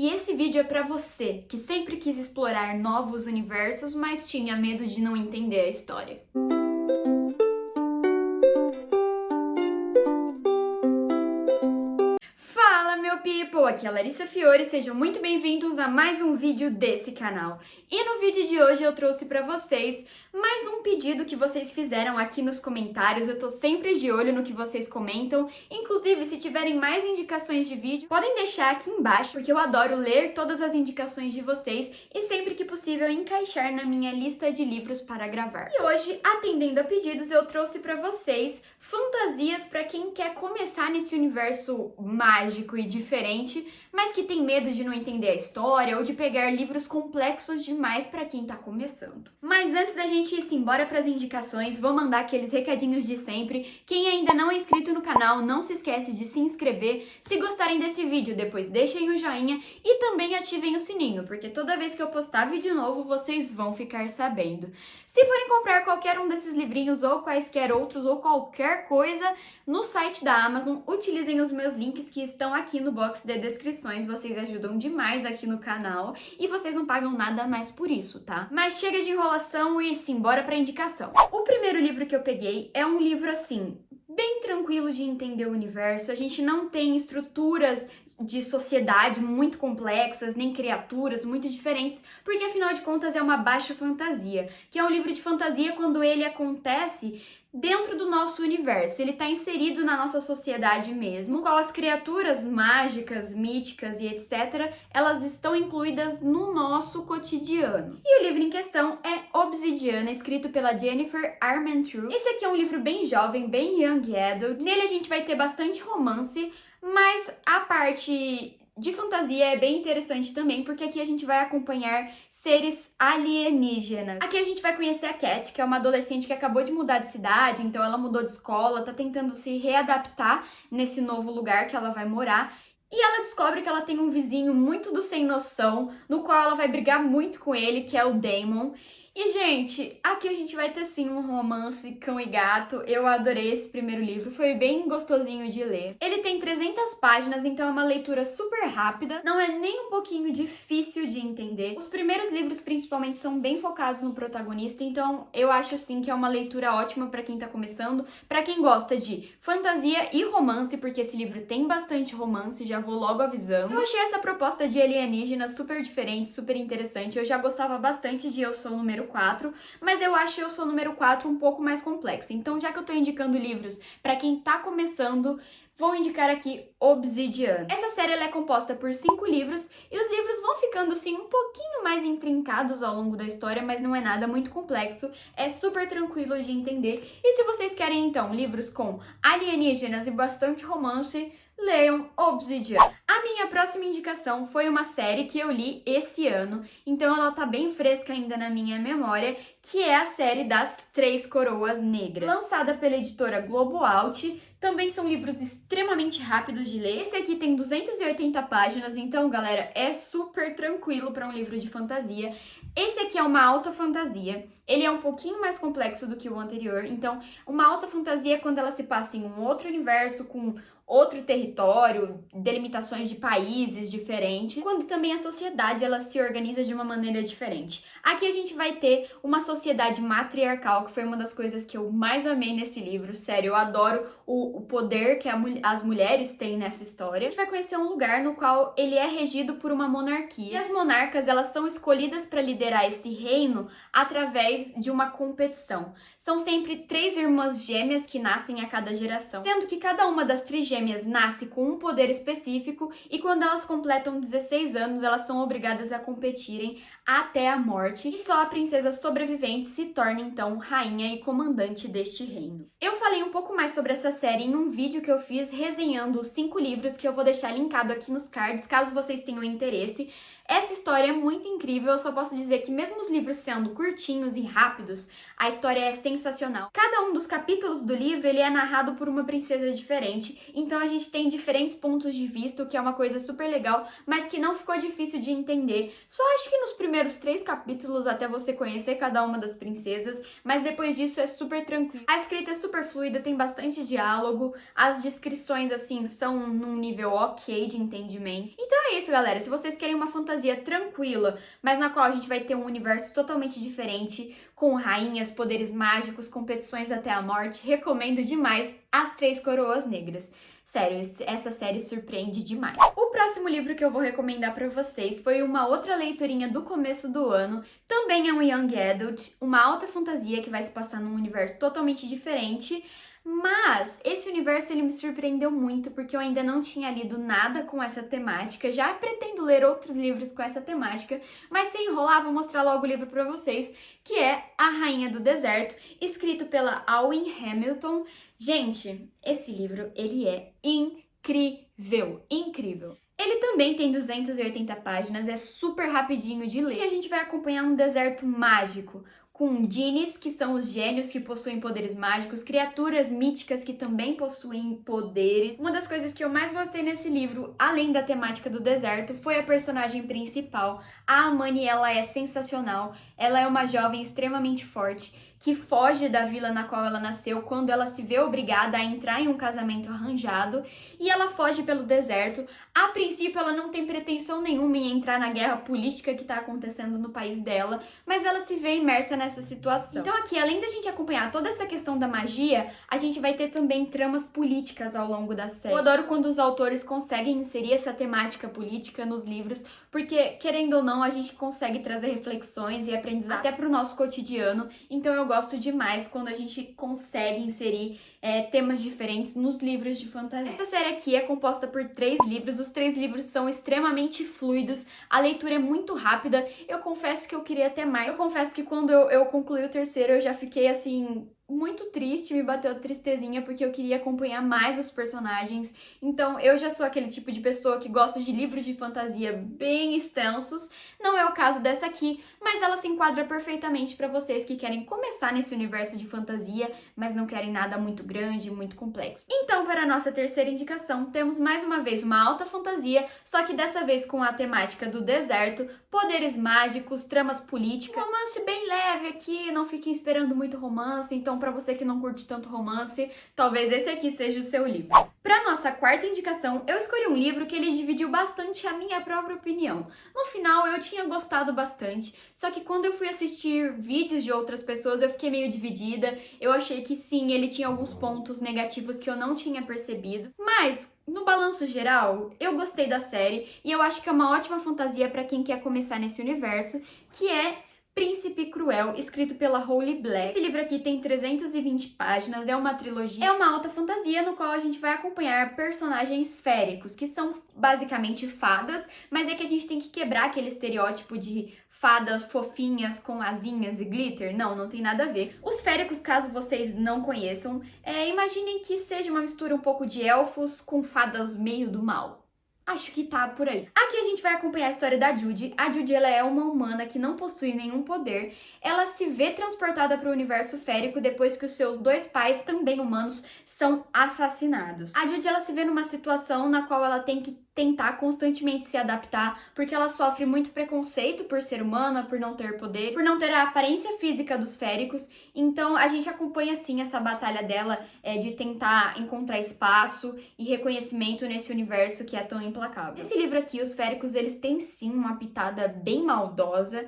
e esse vídeo é pra você que sempre quis explorar novos universos, mas tinha medo de não entender a história. Fala, meu people! Aqui é a Larissa Fiore, sejam muito bem-vindos a mais um vídeo desse canal. E no vídeo de hoje eu trouxe pra vocês mais um pedido que vocês fizeram aqui nos comentários. Eu tô sempre de olho no que vocês comentam. Inclusive, se tiverem mais indicações de vídeo, podem deixar aqui embaixo, porque eu adoro ler todas as indicações de vocês e sempre que possível encaixar na minha lista de livros para gravar. E hoje, atendendo a pedidos, eu trouxe pra vocês fantasias para quem quer começar nesse universo mágico e diferente, mas que tem medo de não entender a história ou de pegar livros complexos demais para quem tá começando. Mas antes da gente ir embora para as indicações, vou mandar aqueles recadinhos de sempre. Quem ainda não é inscrito no canal, não se esquece de se inscrever. Se gostarem desse vídeo, depois deixem o joinha e também ativem o sininho, porque toda vez que eu postar vídeo novo, vocês vão ficar sabendo. Se forem comprar qualquer um desses livrinhos ou quaisquer outros ou qualquer coisa no site da Amazon, utilizem os meus links que estão aqui no box de descrições. Vocês ajudam demais aqui no canal e vocês não pagam nada mais por isso, tá? Mas chega de enrolação e simbora pra indicação. O primeiro livro que eu peguei é um livro assim, bem tranquilo de entender o universo. A gente não tem estruturas de sociedade muito complexas, nem criaturas muito diferentes, porque afinal de contas é uma baixa fantasia, que é um livro de fantasia quando ele acontece dentro do nosso universo. Ele está inserido na nossa sociedade mesmo, qual as criaturas mágicas, míticas e etc, elas estão incluídas no nosso cotidiano. E o livro em questão é Obsidiana, escrito pela Jennifer Armentrout. Esse aqui é um livro bem jovem, bem young adult. Nele a gente vai ter bastante romance, mas a parte de fantasia é bem interessante também, porque aqui a gente vai acompanhar seres alienígenas. Aqui a gente vai conhecer a Cat, que é uma adolescente que acabou de mudar de cidade, então ela mudou de escola, tá tentando se readaptar nesse novo lugar que ela vai morar. E ela descobre que ela tem um vizinho muito do sem noção, no qual ela vai brigar muito com ele, que é o Damon. E, gente, aqui a gente vai ter sim um romance cão e gato. Eu adorei esse primeiro livro, foi bem gostosinho de ler. Ele tem 300 páginas, então é uma leitura super rápida, não é nem um pouquinho difícil de entender. Os primeiros livros, principalmente, são bem focados no protagonista, então eu acho sim que é uma leitura ótima pra quem tá começando, pra quem gosta de fantasia e romance, porque esse livro tem bastante romance, já vou logo avisando. Eu achei essa proposta de alienígena super diferente, super interessante. Eu já gostava bastante de Eu Sou o Número 4, mas eu acho Eu Sou o Número 4 um pouco mais complexa. Então, já que eu tô indicando livros pra quem tá começando, vou indicar aqui Obsidiana. Essa série ela é composta por 5 livros e os livros vão ficando sim um pouquinho mais intrincados ao longo da história, mas não é nada muito complexo, é super tranquilo de entender. E se vocês querem então livros com alienígenas e bastante romance, leiam Obsidiana. A minha próxima indicação foi uma série que eu li esse ano, então ela tá bem fresca ainda na minha memória, que é a série das Três Coroas Negras. Lançada pela editora Globo Out, também são livros extremamente rápidos de ler. Esse aqui tem 280 páginas, então, galera, é super tranquilo para um livro de fantasia. Esse aqui é uma alta fantasia, ele é um pouquinho mais complexo do que o anterior, então uma alta fantasia é quando ela se passa em um outro universo, com outro território, delimitações de países diferentes, quando também a sociedade ela se organiza de uma maneira diferente. Aqui a gente vai ter uma sociedade matriarcal, que foi uma das coisas que eu mais amei nesse livro, sério, eu adoro o poder que as mulheres têm nessa história. A gente vai conhecer um lugar no qual ele é regido por uma monarquia, e as monarcas elas são escolhidas para liderar esse reino através de uma competição. São sempre 3 irmãs gêmeas que nascem a cada geração, sendo que cada uma das trigêmeas nasce com um poder específico e quando elas completam 16 anos, elas são obrigadas a competirem até a morte e só a princesa sobrevivente se torna então rainha e comandante deste reino. Eu falei um pouco mais sobre essa série em um vídeo que eu fiz resenhando os 5 livros que eu vou deixar linkado aqui nos cards, caso vocês tenham interesse. Essa história é muito incrível, eu só posso dizer que mesmo os livros sendo curtinhos e rápidos, a história é sensacional. Cada um dos capítulos do livro ele é narrado por uma princesa diferente, então então a gente tem diferentes pontos de vista, o que é uma coisa super legal, mas que não ficou difícil de entender. Só acho que nos primeiros 3 capítulos, até você conhecer cada uma das princesas, mas depois disso é super tranquilo. A escrita é super fluida, tem bastante diálogo, as descrições, assim, são num nível ok de entendimento. Então é isso, galera. Se vocês querem uma fantasia tranquila, mas na qual a gente vai ter um universo totalmente diferente, com rainhas, poderes mágicos, competições até a morte, recomendo demais As Três Coroas Negras. Sério, essa série surpreende demais. O próximo livro que eu vou recomendar pra vocês foi uma outra leiturinha do começo do ano. Também é um young adult, uma alta fantasia que vai se passar num universo totalmente diferente. Mas esse universo ele me surpreendeu muito porque eu ainda não tinha lido nada com essa temática. Já pretendo ler outros livros com essa temática, mas sem enrolar, vou mostrar logo o livro pra vocês, que é A Rainha do Deserto, escrito pela Alwyn Hamilton. Gente, esse livro, ele é incrível, incrível. Ele também tem 280 páginas, é super rapidinho de ler. E a gente vai acompanhar um deserto mágico, com genies, que são os gênios que possuem poderes mágicos, criaturas míticas que também possuem poderes. Uma das coisas que eu mais gostei nesse livro, além da temática do deserto, foi a personagem principal. A Amani, ela é sensacional. Ela é uma jovem extremamente forte, que foge da vila na qual ela nasceu quando ela se vê obrigada a entrar em um casamento arranjado, e ela foge pelo deserto. A princípio, ela não tem pretensão nenhuma em entrar na guerra política que está acontecendo no país dela, mas ela se vê imersa nessa situação. Então aqui, além da gente acompanhar toda essa questão da magia, a gente vai ter também tramas políticas ao longo da série. Eu adoro quando os autores conseguem inserir essa temática política nos livros, porque, querendo ou não, a gente consegue trazer reflexões e aprendizado até para o nosso cotidiano. Então eu gosto demais quando a gente consegue inserir temas diferentes nos livros de fantasia. Essa série aqui é composta por 3 livros, os 3 livros são extremamente fluidos, a leitura é muito rápida. Eu confesso que eu queria até mais. Eu confesso que quando eu concluí o terceiro, eu já fiquei assim muito triste, me bateu tristezinha porque eu queria acompanhar mais os personagens. Então eu já sou aquele tipo de pessoa que gosta de livros de fantasia bem extensos. Não é o caso dessa aqui, mas ela se enquadra perfeitamente para vocês que querem começar nesse universo de fantasia, mas não querem nada muito grande, muito complexo. Então, para a nossa terceira indicação, temos mais uma vez uma alta fantasia, só que dessa vez com a temática do deserto, poderes mágicos, tramas políticas, um romance bem leve aqui, não fiquem esperando muito romance, então para você que não curte tanto romance, talvez esse aqui seja o seu livro. Para nossa quarta indicação, eu escolhi um livro que ele dividiu bastante a minha própria opinião. No final, eu tinha gostado bastante, só que quando eu fui assistir vídeos de outras pessoas, eu fiquei meio dividida. Eu achei que sim, ele tinha alguns pontos negativos que eu não tinha percebido, mas no balanço geral, eu gostei da série e eu acho que é uma ótima fantasia para quem quer começar nesse universo, que é Príncipe Cruel, escrito pela Holly Black. Esse livro aqui tem 320 páginas, é uma trilogia, é uma alta fantasia no qual a gente vai acompanhar personagens féricos, que são basicamente fadas, mas é que a gente tem que quebrar aquele estereótipo de fadas fofinhas com asinhas e glitter. Não tem nada a ver. Os féricos, caso vocês não conheçam, imaginem que seja uma mistura um pouco de elfos com fadas meio do mal. Acho que tá por aí. Aqui a gente vai acompanhar a história da Judy. A Judy, ela é uma humana que não possui nenhum poder. Ela se vê transportada para o universo férico depois que os seus 2 pais, também humanos, são assassinados. A Judy, ela se vê numa situação na qual ela tem que tentar constantemente se adaptar, porque ela sofre muito preconceito por ser humana, por não ter poder, por não ter a aparência física dos féricos. Então a gente acompanha sim essa batalha dela de tentar encontrar espaço e reconhecimento nesse universo que é tão implacável. Nesse livro aqui, os féricos, eles têm sim uma pitada bem maldosa.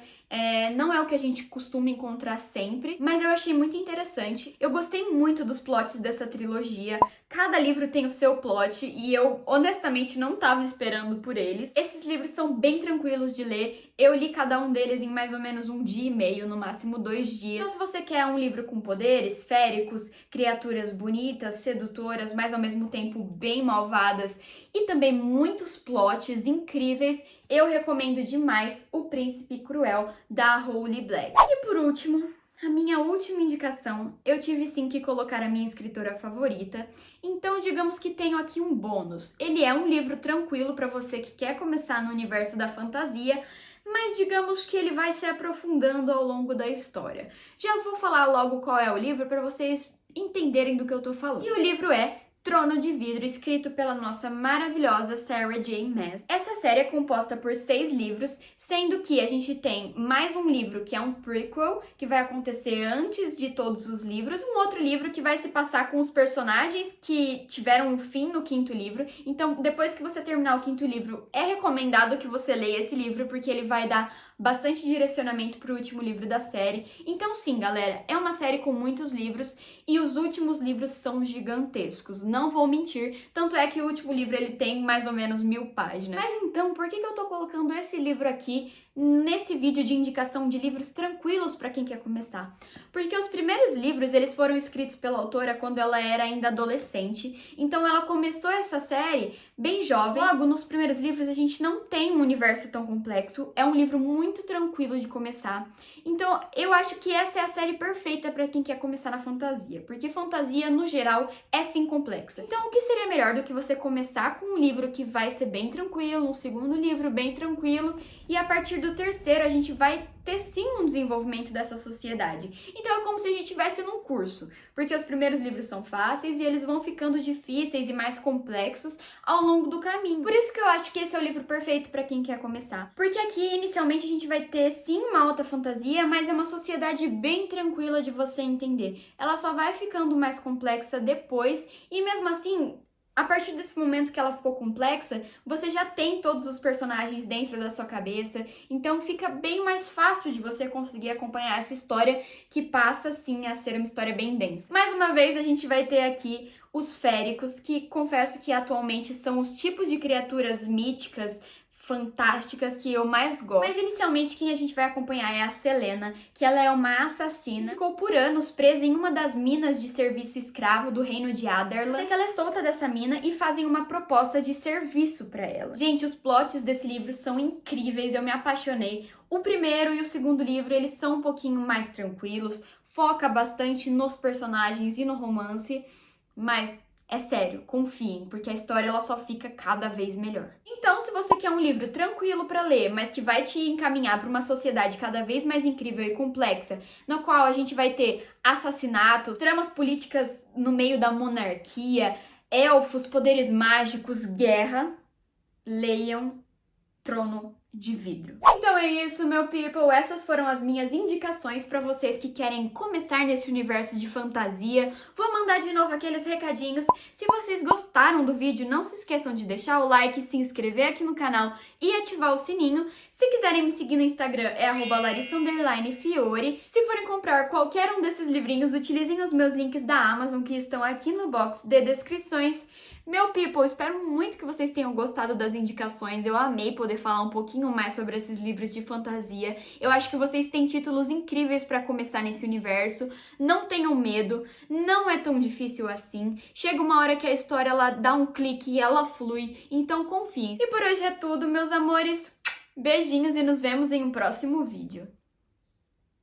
Não é o que a gente costuma encontrar sempre, mas eu achei muito interessante. Eu gostei muito dos plots dessa trilogia. Cada livro tem o seu plot e eu honestamente não estava esperando por eles. Esses livros são bem tranquilos de ler. Eu li cada um deles em mais ou menos 1 dia e meio, no máximo 2 dias. Então, se você quer um livro com poderes, féricos, criaturas bonitas, sedutoras, mas ao mesmo tempo bem malvadas e também muitos plots incríveis, eu recomendo demais O Príncipe Cruel, da Holly Black. E por último, a minha última indicação, eu tive sim que colocar a minha escritora favorita, então digamos que tenho aqui um bônus. Ele é um livro tranquilo para você que quer começar no universo da fantasia, mas digamos que ele vai se aprofundando ao longo da história. Já vou falar logo qual é o livro para vocês entenderem do que eu tô falando. E o livro é Trono de Vidro, escrito pela nossa maravilhosa Sarah J. Maas. Essa série é composta por 6 livros, sendo que a gente tem mais um livro que é um prequel, que vai acontecer antes de todos os livros, um outro livro que vai se passar com os personagens que tiveram um fim no 5º livro. Então, depois que você terminar o 5º livro, é recomendado que você leia esse livro, porque ele vai dar bastante direcionamento para o último livro da série. Então sim, galera, é uma série com muitos livros e os últimos livros são gigantescos, não vou mentir, tanto é que o último livro ele tem mais ou menos 1000 páginas. Mas então, por que eu tô colocando esse livro aqui nesse vídeo de indicação de livros tranquilos para quem quer começar? Porque os primeiros livros, eles foram escritos pela autora quando ela era ainda adolescente, então ela começou essa série bem jovem. Logo, nos primeiros livros, a gente não tem um universo tão complexo, é um livro muito tranquilo de começar. Então, eu acho que essa é a série perfeita para quem quer começar na fantasia, porque fantasia, no geral, é sim complexa. Então, o que seria melhor do que você começar com um livro que vai ser bem tranquilo, um segundo livro bem tranquilo, e a partir do terceiro a gente vai ter sim um desenvolvimento dessa sociedade. Então é como se a gente estivesse num curso, porque os primeiros livros são fáceis e eles vão ficando difíceis e mais complexos ao longo do caminho. Por isso que eu acho que esse é o livro perfeito para quem quer começar. Porque aqui, inicialmente, a gente vai ter sim uma alta fantasia, mas é uma sociedade bem tranquila de você entender. Ela só vai ficando mais complexa depois e mesmo assim, a partir desse momento que ela ficou complexa, você já tem todos os personagens dentro da sua cabeça, então fica bem mais fácil de você conseguir acompanhar essa história que passa, sim, a ser uma história bem densa. Mais uma vez, a gente vai ter aqui os féricos, que confesso que atualmente são os tipos de criaturas míticas, fantásticas que eu mais gosto. Mas inicialmente quem a gente vai acompanhar é a Selena, que ela é uma assassina, ficou por anos presa em uma das minas de serviço escravo do reino de Adarlan, até que ela é solta dessa mina e fazem uma proposta de serviço pra ela. Gente, os plots desse livro são incríveis, eu me apaixonei. O primeiro e o segundo livro, eles são um pouquinho mais tranquilos, foca bastante nos personagens e no romance, mas é sério, confiem, porque a história ela só fica cada vez melhor. Então, se você quer um livro tranquilo para ler, mas que vai te encaminhar para uma sociedade cada vez mais incrível e complexa, no qual a gente vai ter assassinatos, tramas políticas no meio da monarquia, elfos, poderes mágicos, guerra, leiam Trono de Vidro. Então é isso, meu people, essas foram as minhas indicações para vocês que querem começar nesse universo de fantasia. Vou mandar de novo aqueles recadinhos. Se vocês gostaram do vídeo, não se esqueçam de deixar o like, se inscrever aqui no canal e ativar o sininho. Se quiserem me seguir no Instagram, é @larissa_fiore. Se forem comprar qualquer um desses livrinhos, utilizem os meus links da Amazon que estão aqui no box de descrições. Meu people, espero muito que vocês tenham gostado das indicações, eu amei poder falar um pouquinho mais sobre esses livros de fantasia. Eu acho que vocês têm títulos incríveis para começar nesse universo, não tenham medo, não é tão difícil assim. Chega uma hora que a história ela dá um clique e ela flui, então confiem. E por hoje é tudo, meus amores, beijinhos e nos vemos em um próximo vídeo.